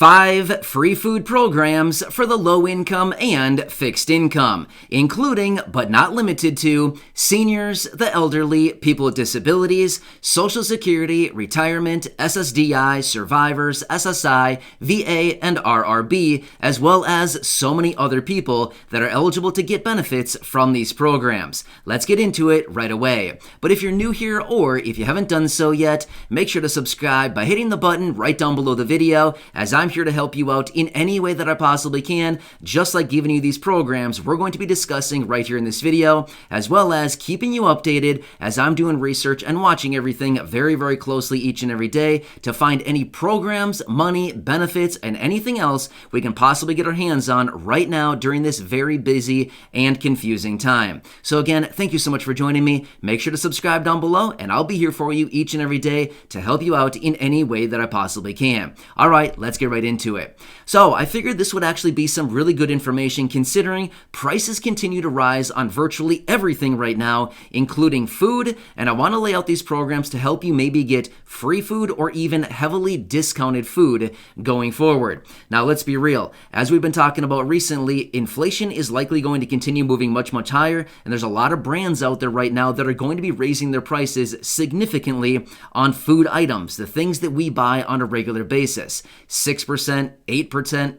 5 free food programs for the low income and fixed income, including but not limited to seniors, the elderly, people with disabilities, Social Security, retirement, SSDI, survivors, SSI, VA, and RRB, as well as so many other people that are eligible to get benefits from these programs. Let's get into it right away. But if you're new here or if you haven't done so yet, make sure to subscribe by hitting the button right down below the video, as I'm here to help you out in any way that I possibly can, just like giving you these programs we're going to be discussing right here in this video, as well as keeping you updated as I'm doing research and watching everything very, very closely each and every day to find any programs, money, benefits, and anything else we can possibly get our hands on right now during this very busy and confusing time. So again, thank you so much for joining me. Make sure to subscribe down below, and I'll be here for you each and every day to help you out in any way that I possibly can. All right, let's get right into it. So I figured this would actually be some really good information considering prices continue to rise on virtually everything right now, including food, and I want to lay out these programs to help you maybe get free food or even heavily discounted food going forward. Now let's be real. As we've been talking about recently, inflation is likely going to continue moving much, much higher, and there's a lot of brands out there right now that are going to be raising their prices significantly on food items, the things that we buy on a regular basis. 6%, 8%,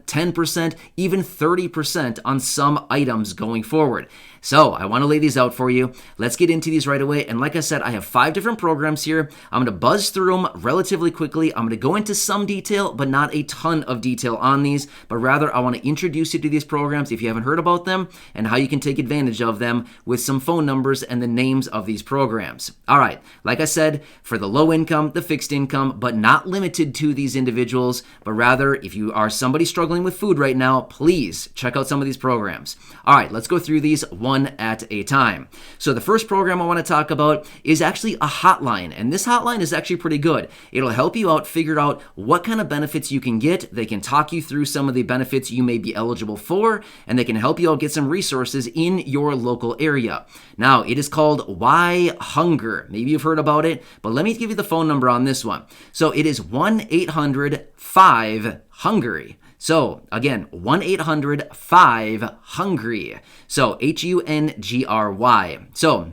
10%, even 30% on some items going forward. So I want to lay these out for you. Let's get into these right away. And like I said, I have 5 different programs here. I'm going to buzz through them relatively quickly. I'm going to go into some detail, but not a ton of detail on these, but rather I want to introduce you to these programs if you haven't heard about them and how you can take advantage of them with some phone numbers and the names of these programs. All right, like I said, for the low income, the fixed income, but not limited to these individuals, but rather if you are somebody struggling with food right now, please check out some of these programs. All right, let's go through these one at a time. So the first program I want to talk about is actually a hotline, and this hotline is actually pretty good. It'll help you out figure out what kind of benefits you can get. They can talk you through some of the benefits you may be eligible for, and they can help you out get some resources in your local area. Now, it is called Why Hunger. Maybe you've heard about it, but let me give you the phone number on this one. So it is 1-800-5-HUNGRY. So again, 1-800-5-HUNGRY. So HUNGRY. So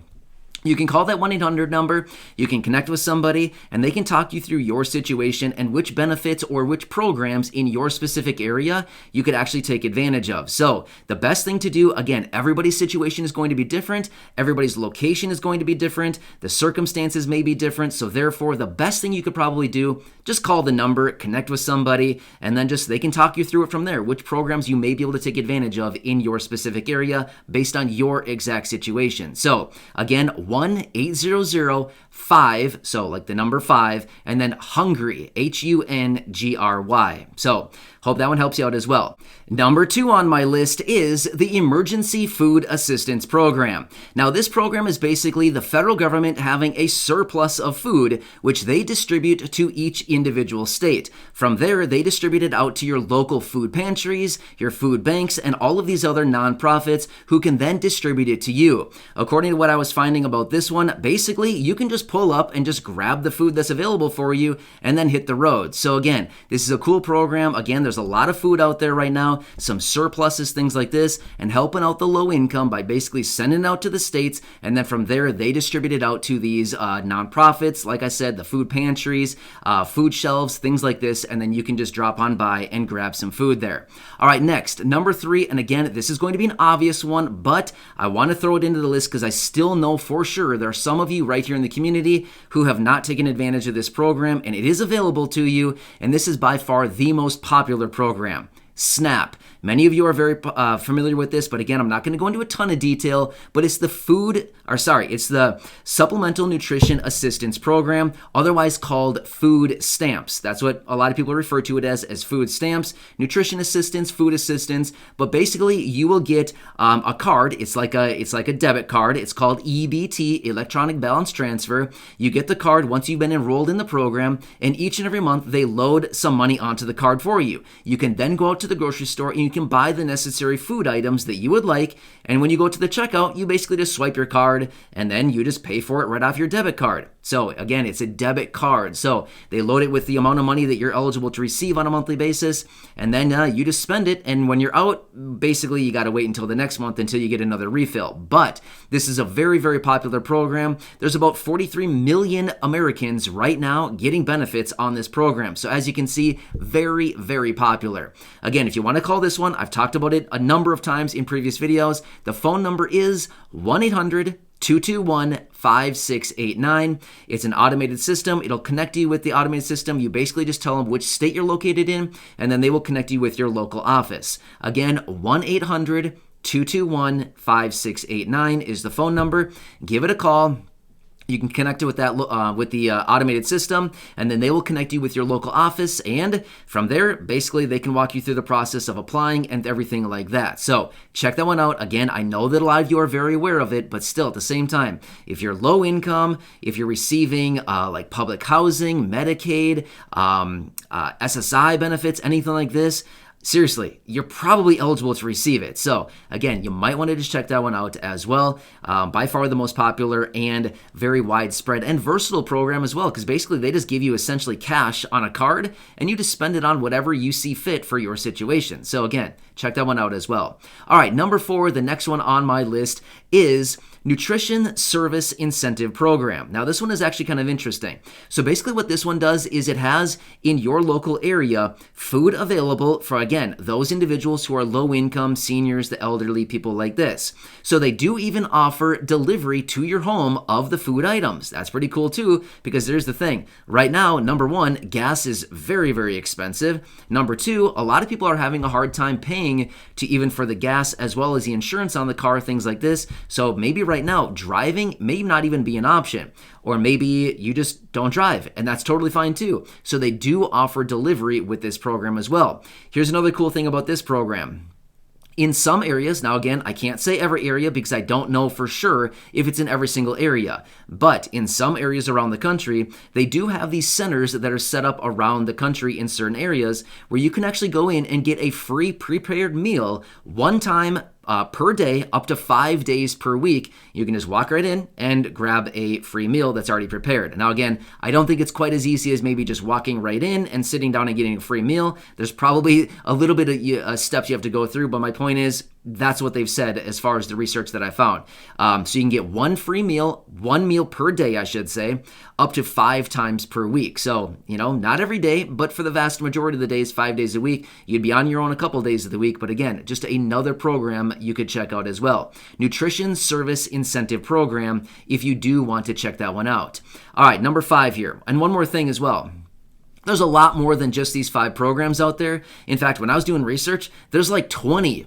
you can call that 1-800 number, you can connect with somebody, and they can talk you through your situation and which benefits or which programs in your specific area you could actually take advantage of. So the best thing to do, again, everybody's situation is going to be different, everybody's location is going to be different, the circumstances may be different, so therefore the best thing you could probably do, just call the number, connect with somebody, and then they can talk you through it from there, which programs you may be able to take advantage of in your specific area based on your exact situation. So again, 1-800-5, so like the number 5, and then HUNGRY, HUNGRY. So hope that one helps you out as well. Number 2 on my list is the Emergency Food Assistance Program. Now, this program is basically the federal government having a surplus of food, which they distribute to each individual state. From there, they distribute it out to your local food pantries, your food banks, and all of these other nonprofits who can then distribute it to you. According to what I was finding about this one, basically, you can just pull up and just grab the food that's available for you and then hit the road. So again, this is a cool program. Again, there's a lot of food out there right now, some surpluses, things like this, and helping out the low income by basically sending it out to the states, and then from there, they distribute it out to these nonprofits, like I said, the food pantries, food shelves, things like this, and then you can just drop on by and grab some food there. All right, next, number 3, and again, this is going to be an obvious one, but I want to throw it into the list because I still know for sure there are some of you right here in the community who have not taken advantage of this program, and it is available to you, and this is by far the most popular program. SNAP. Many of you are very familiar with this, but again, I'm not going to go into a ton of detail, but it's the Supplemental Nutrition Assistance Program, otherwise called food stamps. That's what a lot of people refer to it as food stamps, nutrition assistance, food assistance, but basically you will get a card. It's like a debit card. It's called EBT, Electronic Balance Transfer. You get the card once you've been enrolled in the program, and each and every month they load some money onto the card for you. You can then go out to the grocery store and you can buy the necessary food items that you would like. And when you go to the checkout, you basically just swipe your card and then you just pay for it right off your debit card. So again, it's a debit card. So they load it with the amount of money that you're eligible to receive on a monthly basis, and then you just spend it. And when you're out, basically you got to wait until the next month until you get another refill. But this is a very, very popular program. There's about 43 million Americans right now getting benefits on this program. So as you can see, very, very popular. Again, if you want to call this one, I've talked about it a number of times in previous videos. The phone number is 1-800-221-5689. It's an automated system. It'll connect you with the automated system. You basically just tell them which state you're located in, and then they will connect you with your local office. Again, 1-800-221-5689 is the phone number. Give it a call. You can connect it with that with the automated system, and then they will connect you with your local office. And from there, basically, they can walk you through the process of applying and everything like that. So check that one out. Again, I know that a lot of you are very aware of it, but still, at the same time, if you're low income, if you're receiving like public housing, Medicaid, SSI benefits, anything like this, seriously, you're probably eligible to receive it. So again, you might want to just check that one out as well. By far the most popular and very widespread and versatile program as well, because basically they just give you essentially cash on a card and you just spend it on whatever you see fit for your situation. So again, check that one out as well. All right, number 4, the next one on my list is Nutrition Service Incentive Program. Now, this one is actually kind of interesting. So basically what this one does is it has in your local area food available for, again, those individuals who are low income, seniors, the elderly, people like this. So they do even offer delivery to your home of the food items. That's pretty cool too, because there's the thing. Right now, number 1, gas is very, very expensive. Number 2, a lot of people are having a hard time paying to even for the gas as well as the insurance on the car, things like this. So maybe right now, driving may not even be an option, or maybe you just don't drive, and that's totally fine too. So they do offer delivery with this program as well. Here's another cool thing about this program. In some areas, now again, I can't say every area because I don't know for sure if it's in every single area, but in some areas around the country, they do have these centers that are set up around the country in certain areas where you can actually go in and get a free prepared meal one time per day, up to 5 days per week. You can just walk right in and grab a free meal that's already prepared. Now again, I don't think it's quite as easy as maybe just walking right in and sitting down and getting a free meal. There's probably a little bit of steps you have to go through, but my point is, that's what they've said as far as the research that I found. So you can get one meal per day, I should say, up to 5 times per week. So, not every day, but for the vast majority of the days, 5 days a week, you'd be on your own a couple days of the week. But again, just another program you could check out as well. Nutrition Service Incentive Program, if you do want to check that one out. All right, number 5 here. And one more thing as well. There's a lot more than just these 5 programs out there. In fact, when I was doing research, there's like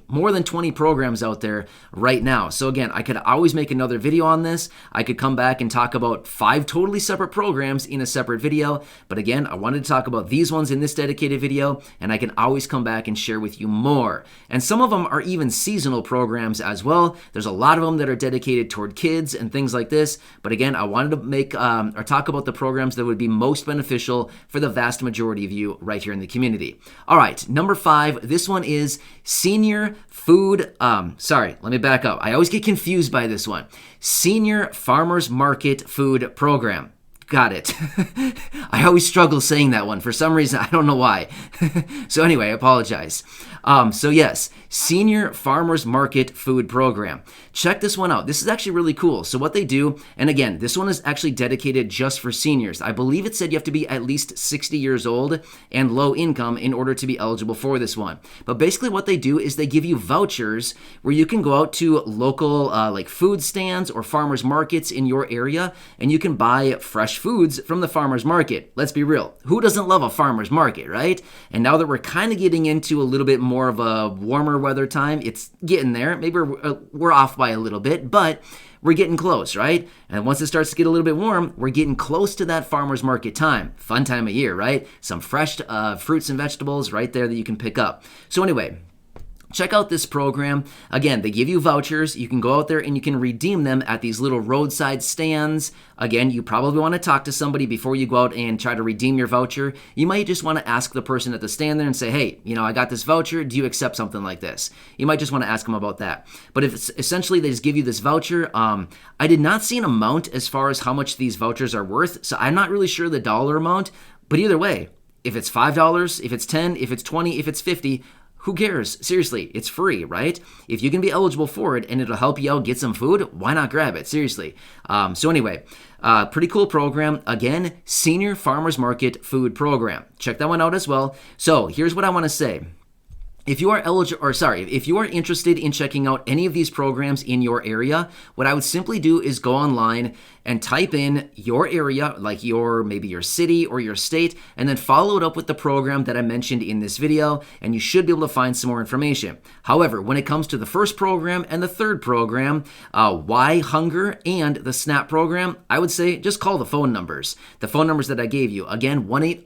more than 20 programs out there right now. So again, I could always make another video on this. I could come back and talk about 5 totally separate programs in a separate video. But again, I wanted to talk about these ones in this dedicated video, and I can always come back and share with you more. And some of them are even seasonal programs as well. There's a lot of them that are dedicated toward kids and things like this. But again, I wanted to make or talk about the programs that would be most beneficial for the vast majority of you right here in the community. All right, number 5, this one is Senior Food, let me back up. I always get confused by this one. Senior Farmers Market Food Program. Got it. I always struggle saying that one for some reason. I don't know why. So anyway, I apologize. So yes, Senior Farmers Market Food Program. Check this one out. This is actually really cool. So what they do, and again, this one is actually dedicated just for seniors. I believe it said you have to be at least 60 years old and low income in order to be eligible for this one. But basically what they do is they give you vouchers where you can go out to local like food stands or farmers markets in your area, and you can buy fresh foods from the farmers market. Let's be real. Who doesn't love a farmers market, right? And now that we're kind of getting into a little bit more of a warmer weather time, it's getting there. Maybe we're off by a little bit, but we're getting close, right? And once it starts to get a little bit warm, we're getting close to that farmers market time. Fun time of year, right? Some fresh fruits and vegetables right there that you can pick up. So anyway, check out this program. Again, they give you vouchers. You can go out there and you can redeem them at these little roadside stands. Again, you probably want to talk to somebody before you go out and try to redeem your voucher. You might just want to ask the person at the stand there and say, hey, I got this voucher. Do you accept something like this? You might just want to ask them about that. But if it's essentially they just give you this voucher, I did not see an amount as far as how much these vouchers are worth. So I'm not really sure the dollar amount. But either way, if it's $5, if it's $10, if it's $20, if it's $50, who cares? Seriously, it's free, right? If you can be eligible for it and it'll help you out get some food, why not grab it? Seriously. So anyway, pretty cool program. Again, Senior Farmers Market Food Program. Check that one out as well. So here's what I want to say. If you are if you are interested in checking out any of these programs in your area, what I would simply do is go online and type in your area, like maybe your city or your state, and then follow it up with the program that I mentioned in this video, and you should be able to find some more information. However, when it comes to the first program and the third program, Why Hunger and the SNAP program, I would say just call the phone numbers. The phone numbers that I gave you. Again, one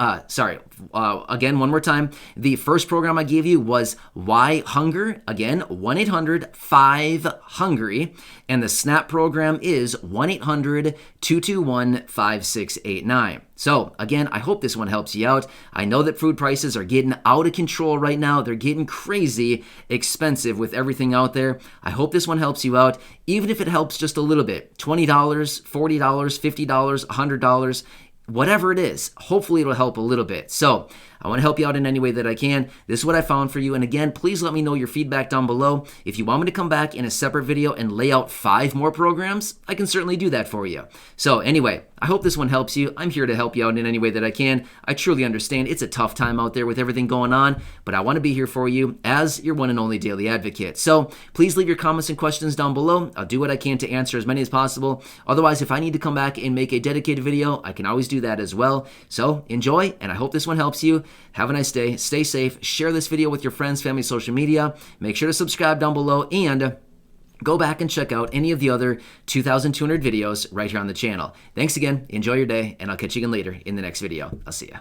more time. The first program I gave you was Why Hunger? Again, 1-800-5-HUNGRY. And the SNAP program is 1-800-221-5689. So again, I hope this one helps you out. I know that food prices are getting out of control right now. They're getting crazy expensive with everything out there. I hope this one helps you out, even if it helps just a little bit. $20, $40, $50, $100. Whatever it is, hopefully it'll help a little bit. So I want to help you out in any way that I can. This is what I found for you. And again, please let me know your feedback down below. If you want me to come back in a separate video and lay out 5 more programs, I can certainly do that for you. So anyway, I hope this one helps you. I'm here to help you out in any way that I can. I truly understand it's a tough time out there with everything going on, but I want to be here for you as your one and only daily advocate. So please leave your comments and questions down below. I'll do what I can to answer as many as possible. Otherwise, if I need to come back and make a dedicated video, I can always do that as well. So enjoy, and I hope this one helps you. Have a nice day. Stay safe. Share this video with your friends, family, social media. Make sure to subscribe down below and go back and check out any of the other 2,200 videos right here on the channel. Thanks again. Enjoy your day, and I'll catch you again later in the next video. I'll see ya.